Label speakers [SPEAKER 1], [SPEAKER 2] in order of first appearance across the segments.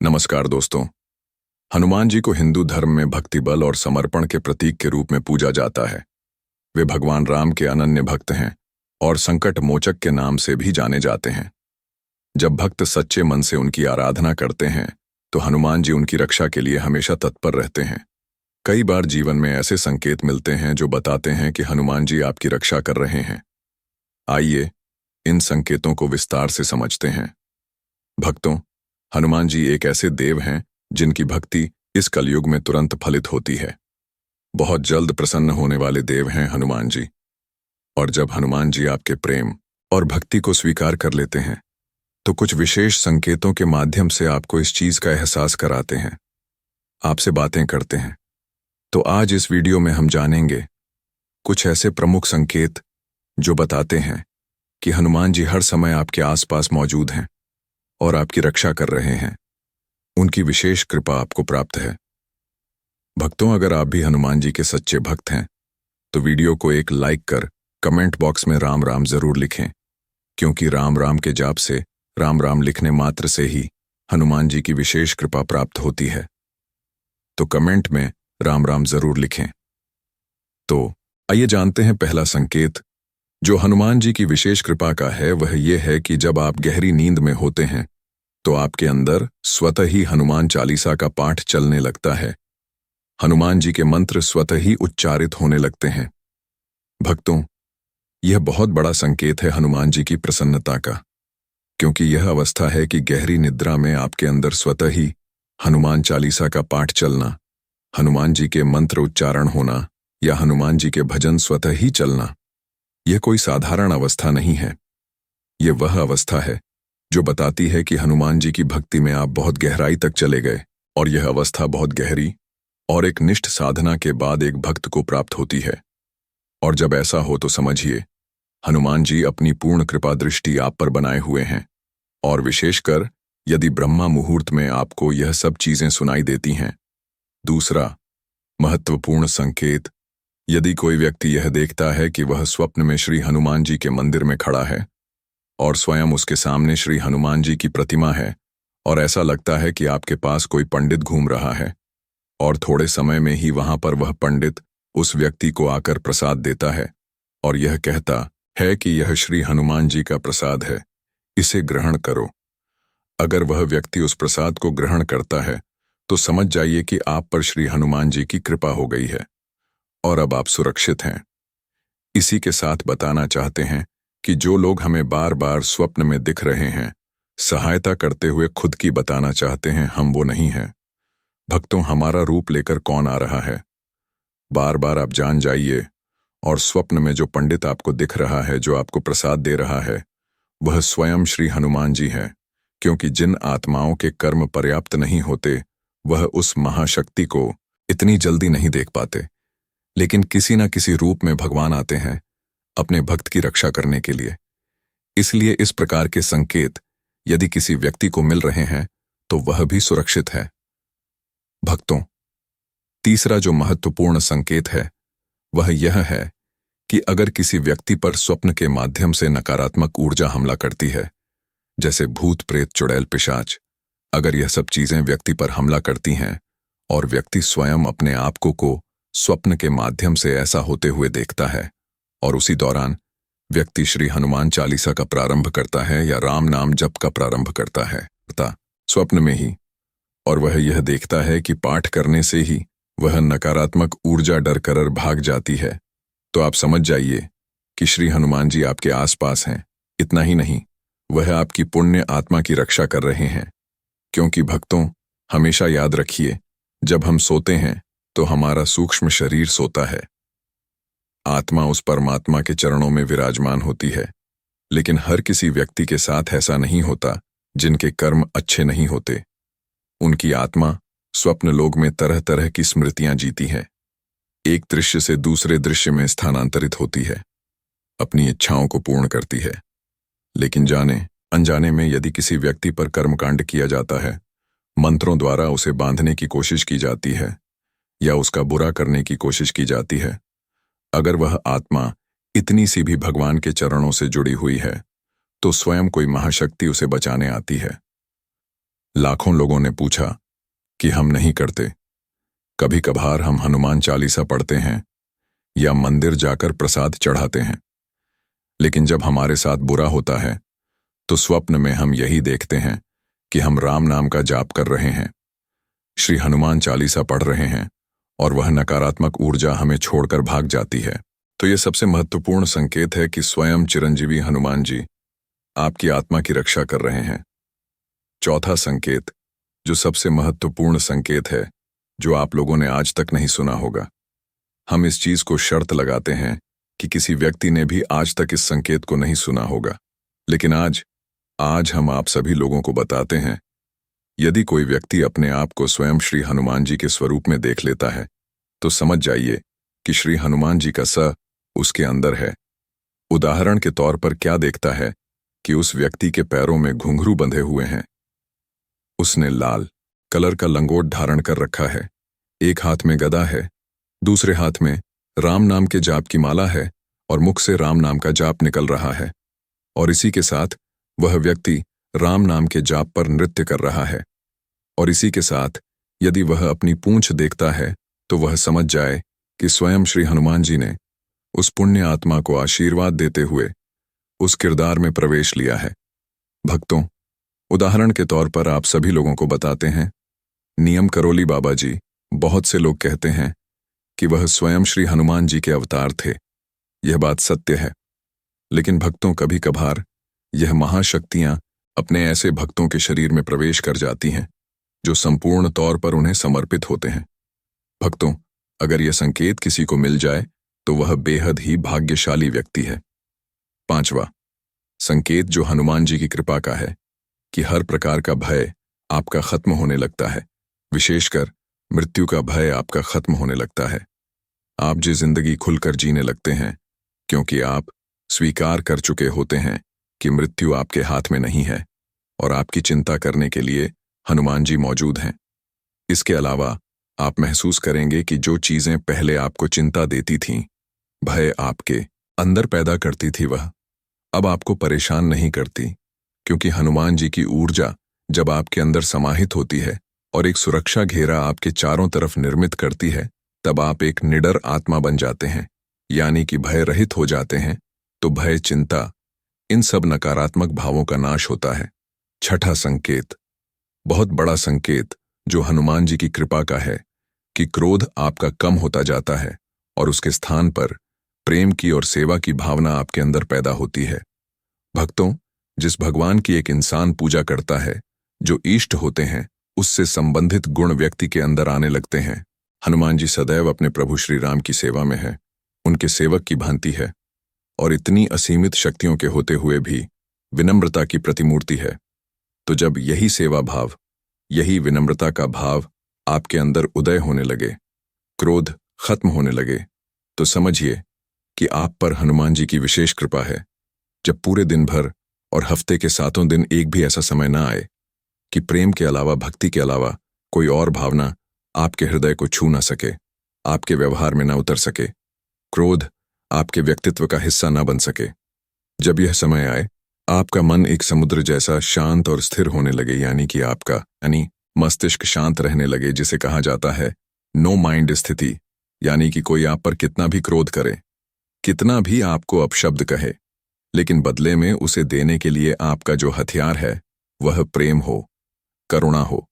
[SPEAKER 1] नमस्कार दोस्तों। हनुमान जी को हिंदू धर्म में भक्ति बल और समर्पण के प्रतीक के रूप में पूजा जाता है। वे भगवान राम के अनन्य भक्त हैं और संकट मोचक के नाम से भी जाने जाते हैं। जब भक्त सच्चे मन से उनकी आराधना करते हैं तो हनुमान जी उनकी रक्षा के लिए हमेशा तत्पर रहते हैं। कई बार जीवन में ऐसे संकेत मिलते हैं जो बताते हैं कि हनुमान जी आपकी रक्षा कर रहे हैं। आइए इन संकेतों को विस्तार से समझते हैं। भक्तों, हनुमान जी एक ऐसे देव हैं जिनकी भक्ति इस कलयुग में तुरंत फलित होती है। बहुत जल्द प्रसन्न होने वाले देव हैं हनुमान जी। और जब हनुमान जी आपके प्रेम और भक्ति को स्वीकार कर लेते हैं तो कुछ विशेष संकेतों के माध्यम से आपको इस चीज का एहसास कराते हैं, आपसे बातें करते हैं। तो आज इस वीडियो में हम जानेंगे कुछ ऐसे प्रमुख संकेत जो बताते हैं कि हनुमान जी हर समय आपके आसपास मौजूद हैं और आपकी रक्षा कर रहे हैं। उनकी विशेष कृपा आपको प्राप्त है। भक्तों, अगर आप भी हनुमान जी के सच्चे भक्त हैं तो वीडियो को एक लाइक कर कमेंट बॉक्स में राम राम जरूर लिखें, क्योंकि राम राम के जाप से, राम राम लिखने मात्र से ही हनुमान जी की विशेष कृपा प्राप्त होती है। तो कमेंट में राम राम जरूर लिखें। तो आइए जानते हैं पहला संकेत जो हनुमान जी की विशेष कृपा का है। वह यह है कि जब आप गहरी नींद में होते हैं तो आपके अंदर स्वतः ही हनुमान चालीसा का पाठ चलने लगता है। हनुमान जी के मंत्र स्वतः ही उच्चारित होने लगते हैं। भक्तों, यह बहुत बड़ा संकेत है हनुमान जी की प्रसन्नता का, क्योंकि यह अवस्था है कि गहरी निद्रा में आपके अंदर स्वतः ही हनुमान चालीसा का पाठ चलना, हनुमान जी के मंत्र उच्चारण होना या हनुमान जी के भजन स्वतः ही चलना। यह कोई साधारण अवस्था नहीं है। यह वह अवस्था है जो बताती है कि हनुमान जी की भक्ति में आप बहुत गहराई तक चले गए, और यह अवस्था बहुत गहरी और एक निष्ठ साधना के बाद एक भक्त को प्राप्त होती है। और जब ऐसा हो तो समझिए हनुमान जी अपनी पूर्ण कृपा दृष्टि आप पर बनाए हुए हैं। और विशेषकर यदि ब्रह्मा मुहूर्त में आपको यह सब चीजें सुनाई देती हैं। दूसरा महत्वपूर्ण संकेत, यदि कोई व्यक्ति यह देखता है कि वह स्वप्न में श्री हनुमान जी के मंदिर में खड़ा है और स्वयं उसके सामने श्री हनुमान जी की प्रतिमा है, और ऐसा लगता है कि आपके पास कोई पंडित घूम रहा है और थोड़े समय में ही वहां पर वह पंडित उस व्यक्ति को आकर प्रसाद देता है और यह कहता है कि यह श्री हनुमान जी का प्रसाद है, इसे ग्रहण करो। अगर वह व्यक्ति उस प्रसाद को ग्रहण करता है तो समझ जाइए कि आप पर श्री हनुमान जी की कृपा हो गई है और अब आप सुरक्षित हैं। इसी के साथ बताना चाहते हैं कि जो लोग हमें बार बार स्वप्न में दिख रहे हैं, सहायता करते हुए खुद की बताना चाहते हैं, हम वो नहीं हैं। भक्तों, हमारा रूप लेकर कौन आ रहा है, बार बार आप जान जाइए। और स्वप्न में जो पंडित आपको दिख रहा है, जो आपको प्रसाद दे रहा है, वह स्वयं श्री हनुमान जी हैं। क्योंकि जिन आत्माओं के कर्म पर्याप्त नहीं होते वह उस महाशक्ति को इतनी जल्दी नहीं देख पाते, लेकिन किसी न किसी रूप में भगवान आते हैं अपने भक्त की रक्षा करने के लिए। इसलिए इस प्रकार के संकेत यदि किसी व्यक्ति को मिल रहे हैं तो वह भी सुरक्षित है। भक्तों, तीसरा जो महत्वपूर्ण संकेत है वह यह है कि अगर किसी व्यक्ति पर स्वप्न के माध्यम से नकारात्मक ऊर्जा हमला करती है, जैसे भूत प्रेत चुड़ैल पिशाच, अगर यह सब चीजें व्यक्ति पर हमला करती हैं और व्यक्ति स्वयं अपने आप को स्वप्न के माध्यम से ऐसा होते हुए देखता है और उसी दौरान व्यक्ति श्री हनुमान चालीसा का प्रारंभ करता है या राम नाम जप का प्रारंभ करता है स्वप्न में ही, और वह यह देखता है कि पाठ करने से ही वह नकारात्मक ऊर्जा डर कर भाग जाती है, तो आप समझ जाइए कि श्री हनुमान जी आपके आसपास हैं। इतना ही नहीं, वह आपकी पुण्य आत्मा की रक्षा कर रहे हैं। क्योंकि भक्तों, हमेशा याद रखिए, जब हम सोते हैं तो हमारा सूक्ष्म शरीर सोता है, आत्मा उस परमात्मा के चरणों में विराजमान होती है। लेकिन हर किसी व्यक्ति के साथ ऐसा नहीं होता जिनके कर्म अच्छे नहीं होते। उनकी आत्मा स्वप्न लोक में तरह तरह की स्मृतियां जीती है, एक दृश्य से दूसरे दृश्य में स्थानांतरित होती है, अपनी इच्छाओं को पूर्ण करती है। लेकिन जाने अनजाने में यदि किसी व्यक्ति पर कर्मकांड किया जाता है, मंत्रों द्वारा उसे बांधने की कोशिश की जाती है या उसका बुरा करने की कोशिश की जाती है, अगर वह आत्मा इतनी सी भी भगवान के चरणों से जुड़ी हुई है तो स्वयं कोई महाशक्ति उसे बचाने आती है। लाखों लोगों ने पूछा कि हम नहीं करते। कभी कभार हम हनुमान चालीसा पढ़ते हैं या मंदिर जाकर प्रसाद चढ़ाते हैं, लेकिन जब हमारे साथ बुरा होता है तो स्वप्न में हम यही देखते हैं कि हम राम नाम का जाप कर रहे हैं, श्री हनुमान चालीसा पढ़ रहे हैं और वह नकारात्मक ऊर्जा हमें छोड़कर भाग जाती है। तो यह सबसे महत्वपूर्ण संकेत है कि स्वयं चिरंजीवी हनुमान जी आपकी आत्मा की रक्षा कर रहे हैं। चौथा संकेत, जो सबसे महत्वपूर्ण संकेत है, जो आप लोगों ने आज तक नहीं सुना होगा। हम इस चीज को शर्त लगाते हैं कि किसी व्यक्ति ने भी आज तक इस संकेत को नहीं सुना होगा, लेकिन आज हम आप सभी लोगों को बताते हैं। यदि कोई व्यक्ति अपने आप को स्वयं श्री हनुमान जी के स्वरूप में देख लेता है तो समझ जाइए कि श्री हनुमान जी का स उसके अंदर है। उदाहरण के तौर पर क्या देखता है कि उस व्यक्ति के पैरों में घुंघरू बंधे हुए हैं, उसने लाल कलर का लंगोट धारण कर रखा है, एक हाथ में गदा है, दूसरे हाथ में राम नाम के जाप की माला है और मुख से राम नाम का जाप निकल रहा है, और इसी के साथ वह व्यक्ति राम नाम के जाप पर नृत्य कर रहा है। और इसी के साथ यदि वह अपनी पूंछ देखता है तो वह समझ जाए कि स्वयं श्री हनुमान जी ने उस पुण्य आत्मा को आशीर्वाद देते हुए उस किरदार में प्रवेश लिया है। भक्तों, उदाहरण के तौर पर आप सभी लोगों को बताते हैं, नियम करोली बाबा जी, बहुत से लोग कहते हैं कि वह स्वयं श्री हनुमान जी के अवतार थे। यह बात सत्य है, लेकिन भक्तों, कभी कभार यह महाशक्तियां अपने ऐसे भक्तों के शरीर में प्रवेश कर जाती हैं जो संपूर्ण तौर पर उन्हें समर्पित होते हैं। भक्तों, अगर यह संकेत किसी को मिल जाए तो वह बेहद ही भाग्यशाली व्यक्ति है। पांचवा संकेत जो हनुमान जी की कृपा का है कि हर प्रकार का भय आपका खत्म होने लगता है, विशेषकर मृत्यु का भय आपका खत्म होने लगता है। आप जी जिंदगी खुलकर जीने लगते हैं, क्योंकि आप स्वीकार कर चुके होते हैं कि मृत्यु आपके हाथ में नहीं है और आपकी चिंता करने के लिए हनुमान जी मौजूद हैं। इसके अलावा आप महसूस करेंगे कि जो चीजें पहले आपको चिंता देती थीं, भय आपके अंदर पैदा करती थी, वह अब आपको परेशान नहीं करती, क्योंकि हनुमान जी की ऊर्जा जब आपके अंदर समाहित होती है और एक सुरक्षा घेरा आपके चारों तरफ निर्मित करती है, तब आप एक निडर आत्मा बन जाते हैं, यानी कि भय रहित हो जाते हैं। तो भय, चिंता, इन सब नकारात्मक भावों का नाश होता है। छठा संकेत, बहुत बड़ा संकेत जो हनुमान जी की कृपा का है कि क्रोध आपका कम होता जाता है और उसके स्थान पर प्रेम की और सेवा की भावना आपके अंदर पैदा होती है। भक्तों, जिस भगवान की एक इंसान पूजा करता है, जो इष्ट होते हैं, उससे संबंधित गुण व्यक्ति के अंदर आने लगते हैं। हनुमान जी सदैव अपने प्रभु श्री राम की सेवा में है, उनके सेवक की भांति है और इतनी असीमित शक्तियों के होते हुए भी विनम्रता की प्रतिमूर्ति है। तो जब यही सेवा भाव, यही विनम्रता का भाव आपके अंदर उदय होने लगे, क्रोध खत्म होने लगे, तो समझिए कि आप पर हनुमान जी की विशेष कृपा है। जब पूरे दिन भर और हफ्ते के 7 दिन एक भी ऐसा समय ना आए कि प्रेम के अलावा, भक्ति के अलावा कोई और भावना आपके हृदय को छू ना सके, आपके व्यवहार में ना उतर सके, क्रोध आपके व्यक्तित्व का हिस्सा ना बन सके। जब यह समय आए, आपका मन एक समुद्र जैसा शांत और स्थिर होने लगे, यानी मस्तिष्क शांत रहने लगे, जिसे कहा जाता है नो माइंड स्थिति, यानी कि कोई आप पर कितना भी क्रोध करे, कितना भी आपको अपशब्द कहे, लेकिन बदले में उसे देने के लिए आपका जो हथियार है वह प्रेम हो, करुणा हो,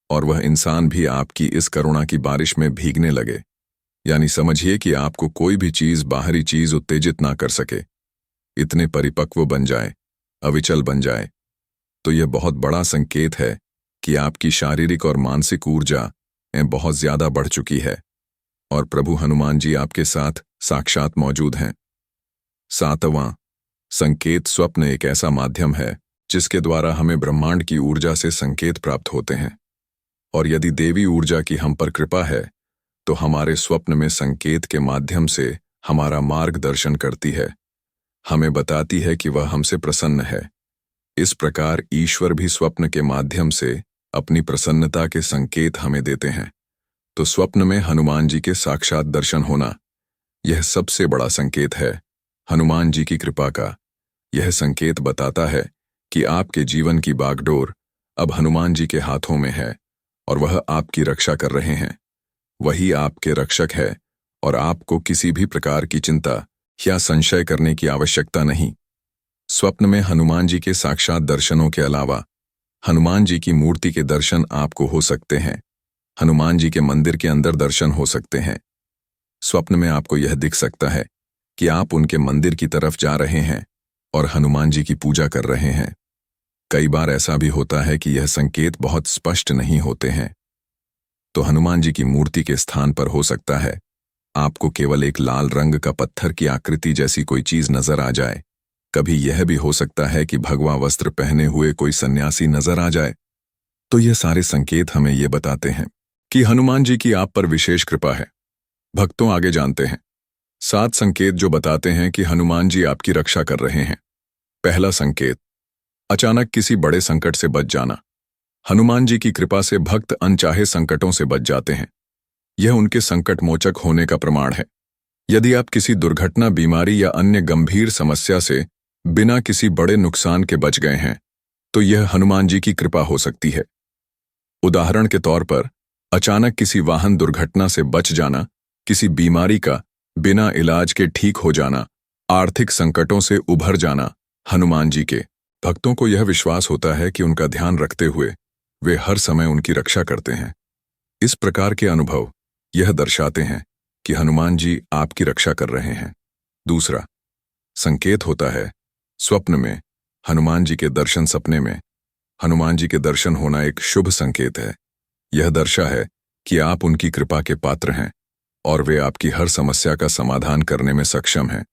[SPEAKER 1] और वह इंसान भी आपकी इस करुणा की बारिश में भीगने लगे। यानी समझिए कि आपको कोई भी चीज, बाहरी चीज उत्तेजित ना कर सके, इतने परिपक्व बन जाए, अविचल बन जाए। तो यह बहुत बड़ा संकेत है कि आपकी शारीरिक और मानसिक ऊर्जा बहुत ज्यादा बढ़ चुकी है और प्रभु हनुमान जी आपके साथ साक्षात मौजूद हैं। सातवां संकेत, स्वप्न एक ऐसा माध्यम है जिसके द्वारा हमें ब्रह्मांड की ऊर्जा से संकेत प्राप्त होते हैं, और यदि देवी ऊर्जा की हम पर कृपा है तो हमारे स्वप्न में संकेत के माध्यम से हमारा मार्गदर्शन करती है, हमें बताती है कि वह हमसे प्रसन्न है। इस प्रकार ईश्वर भी स्वप्न के माध्यम से अपनी प्रसन्नता के संकेत हमें देते हैं। तो स्वप्न में हनुमान जी के साक्षात दर्शन होना, यह सबसे बड़ा संकेत है हनुमान जी की कृपा का। यह संकेत बताता है कि आपके जीवन की बागडोर अब हनुमान जी के हाथों में है और वह आपकी रक्षा कर रहे हैं। वही आपके रक्षक है और आपको किसी भी प्रकार की चिंता या संशय करने की आवश्यकता नहीं। स्वप्न में हनुमान जी के साक्षात दर्शनों के अलावा हनुमान जी की मूर्ति के दर्शन आपको हो सकते हैं। हनुमान जी के मंदिर के अंदर दर्शन हो सकते हैं। स्वप्न में आपको यह दिख सकता है कि आप उनके मंदिर की तरफ जा रहे हैं और हनुमान जी की पूजा कर रहे हैं। कई बार ऐसा भी होता है कि यह संकेत बहुत स्पष्ट नहीं होते हैं, तो हनुमान जी की मूर्ति के स्थान पर हो सकता है आपको केवल एक लाल रंग का पत्थर की आकृति जैसी कोई चीज नजर आ जाए। कभी यह भी हो सकता है कि भगवा वस्त्र पहने हुए कोई सन्यासी नजर आ जाए। तो ये सारे संकेत हमें ये बताते हैं कि हनुमान जी की आप पर विशेष कृपा है। भक्तों, आगे जानते हैं 7 संकेत जो बताते हैं कि हनुमान जी आपकी रक्षा कर रहे हैं। पहला संकेत, अचानक किसी बड़े संकट से बच जाना। हनुमान जी की कृपा से भक्त अनचाहे संकटों से बच जाते हैं। यह उनके संकट मोचक होने का प्रमाण है। यदि आप किसी दुर्घटना, बीमारी या अन्य गंभीर समस्या से बिना किसी बड़े नुकसान के बच गए हैं, तो यह हनुमान जी की कृपा हो सकती है। उदाहरण के तौर पर, अचानक किसी वाहन दुर्घटना से बच जाना, किसी बीमारी का बिना इलाज के ठीक हो जाना, आर्थिक संकटों से उभर जाना। हनुमान जी के भक्तों को यह विश्वास होता है कि उनका ध्यान रखते हुए वे हर समय उनकी रक्षा करते हैं। इस प्रकार के अनुभव यह दर्शाते हैं कि हनुमान जी आपकी रक्षा कर रहे हैं। दूसरा संकेत होता है स्वप्न में हनुमान जी के दर्शन। सपने में हनुमान जी के दर्शन होना एक शुभ संकेत है। यह दर्शा है कि आप उनकी कृपा के पात्र हैं और वे आपकी हर समस्या का समाधान करने में सक्षम हैं।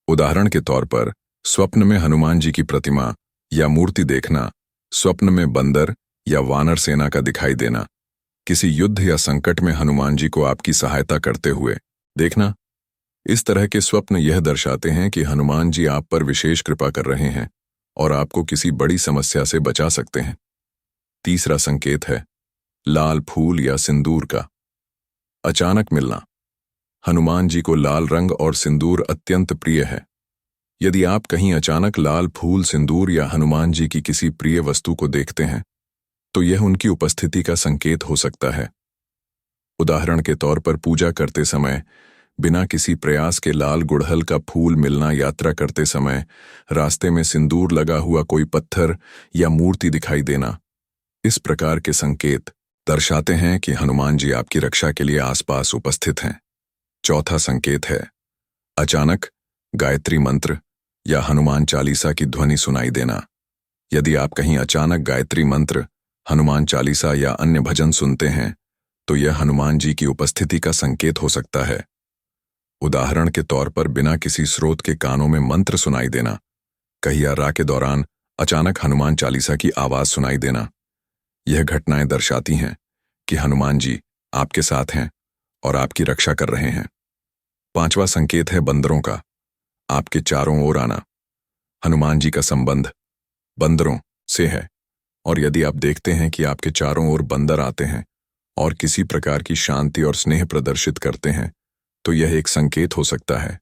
[SPEAKER 1] उदाहरण के तौर पर, स्वप्न में हनुमान जी की प्रतिमा या मूर्ति देखना, स्वप्न में बंदर या वानर सेना का दिखाई देना, किसी युद्ध या संकट में हनुमान जी को आपकी सहायता करते हुए देखना, इस तरह के स्वप्न यह दर्शाते हैं कि हनुमान जी आप पर विशेष कृपा कर रहे हैं और आपको किसी बड़ी समस्या से बचा सकते हैं। तीसरा संकेत है लाल फूल या सिंदूर का अचानक मिलना। हनुमान जी को लाल रंग और सिंदूर अत्यंत प्रिय है। यदि आप कहीं अचानक लाल फूल, सिंदूर या हनुमान जी की किसी प्रिय वस्तु को देखते हैं, तो यह उनकी उपस्थिति का संकेत हो सकता है। उदाहरण के तौर पर, पूजा करते समय बिना किसी प्रयास के लाल गुड़हल का फूल मिलना, यात्रा करते समय रास्ते में सिंदूर लगा हुआ कोई पत्थर या मूर्ति दिखाई देना। इस प्रकार के संकेत दर्शाते हैं कि हनुमान जी आपकी रक्षा के लिए आसपास उपस्थित हैं। चौथा संकेत है अचानक गायत्री मंत्र या हनुमान चालीसा की ध्वनि सुनाई देना। यदि आप कहीं अचानक गायत्री मंत्र, हनुमान चालीसा या अन्य भजन सुनते हैं, तो यह हनुमान जी की उपस्थिति का संकेत हो सकता है। उदाहरण के तौर पर, बिना किसी स्रोत के कानों में मंत्र सुनाई देना, कहीं यात्रा के दौरान अचानक हनुमान चालीसा की आवाज सुनाई देना। यह घटनाएं दर्शाती हैं कि हनुमान जी आपके साथ हैं और आपकी रक्षा कर रहे हैं। पांचवा संकेत है बंदरों का आपके चारों ओर आना। हनुमान जी का संबंध बंदरों से है, और यदि आप देखते हैं कि आपके चारों ओर बंदर आते हैं और किसी प्रकार की शांति और स्नेह प्रदर्शित करते हैं, तो यह एक संकेत हो सकता है।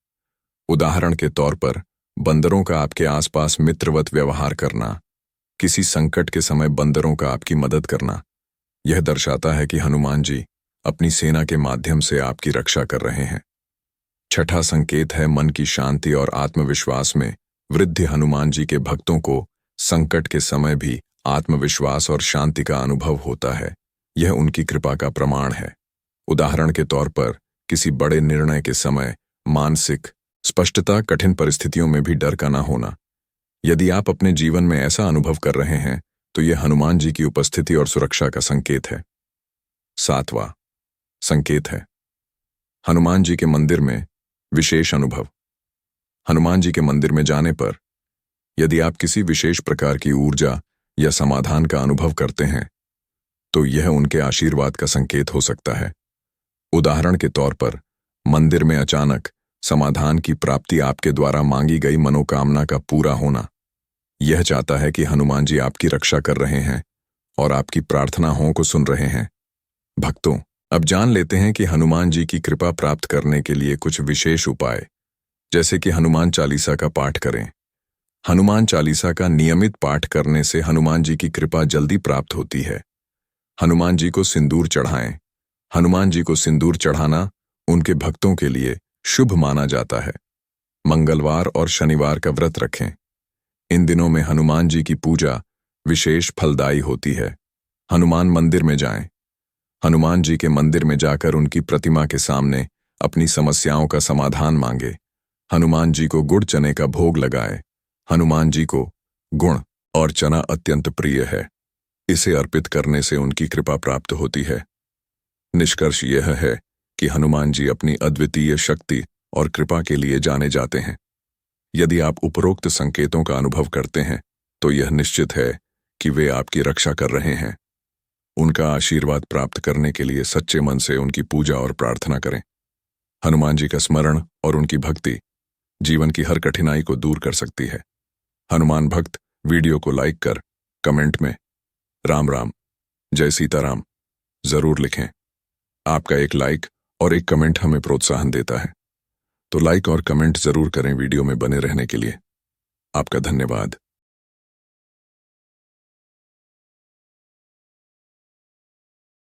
[SPEAKER 1] उदाहरण के तौर पर, बंदरों का आपके आसपास मित्रवत व्यवहार करना, किसी संकट के समय बंदरों का आपकी मदद करना, यह दर्शाता है कि हनुमान जी अपनी सेना के माध्यम से आपकी रक्षा कर रहे हैं। छठा संकेत है मन की शांति और आत्मविश्वास में वृद्धि। हनुमान जी के भक्तों को संकट के समय भी आत्मविश्वास और शांति का अनुभव होता है। यह उनकी कृपा का प्रमाण है। उदाहरण के तौर पर, किसी बड़े निर्णय के समय मानसिक स्पष्टता, कठिन परिस्थितियों में भी डर का न होना। यदि आप अपने जीवन में ऐसा अनुभव कर रहे हैं, तो यह हनुमान जी की उपस्थिति और सुरक्षा का संकेत है। सातवां संकेत है हनुमान जी के मंदिर में विशेष अनुभव। हनुमान जी के मंदिर में जाने पर यदि आप किसी विशेष प्रकार की ऊर्जा या समाधान का अनुभव करते हैं, तो यह उनके आशीर्वाद का संकेत हो सकता है। उदाहरण के तौर पर, मंदिर में अचानक समाधान की प्राप्ति, आपके द्वारा मांगी गई मनोकामना का पूरा होना, यह चाहता है कि हनुमान जी आपकी रक्षा कर रहे हैं और आपकी प्रार्थनाओं को सुन रहे हैं। भक्तों, अब जान लेते हैं कि हनुमान जी की कृपा प्राप्त करने के लिए कुछ विशेष उपाय, जैसे कि हनुमान चालीसा का पाठ करें, हनुमान चालीसा का नियमित पाठ करने से हनुमान जी की कृपा जल्दी प्राप्त होती है। हनुमान जी को सिंदूर चढ़ाएं। हनुमान जी को सिंदूर चढ़ाना उनके भक्तों के लिए शुभ माना जाता है। मंगलवार और शनिवार का व्रत रखें। इन दिनों में हनुमान जी की पूजा विशेष फलदायी होती है। हनुमान मंदिर में जाएं। हनुमान जी के मंदिर में जाकर उनकी प्रतिमा के सामने अपनी समस्याओं का समाधान मांगे। हनुमान जी को गुड़ चने का भोग लगाए। हनुमान जी को गुड़ और चना अत्यंत प्रिय है। इसे अर्पित करने से उनकी कृपा प्राप्त होती है। निष्कर्ष यह है कि हनुमान जी अपनी अद्वितीय शक्ति और कृपा के लिए जाने जाते हैं। यदि आप उपरोक्त संकेतों का अनुभव करते हैं तो यह निश्चित है कि वे आपकी रक्षा कर रहे हैं। उनका आशीर्वाद प्राप्त करने के लिए सच्चे मन से उनकी पूजा और प्रार्थना करें। हनुमान जी का स्मरण और उनकी भक्ति जीवन की हर कठिनाई को दूर कर सकती है। हनुमान भक्त वीडियो को लाइक कर कमेंट में राम राम, जय सीताराम जरूर लिखें। आपका एक लाइक और एक कमेंट हमें प्रोत्साहन देता है, तो लाइक और कमेंट जरूर करें वीडियो में बने रहने के लिए। आपका धन्यवाद।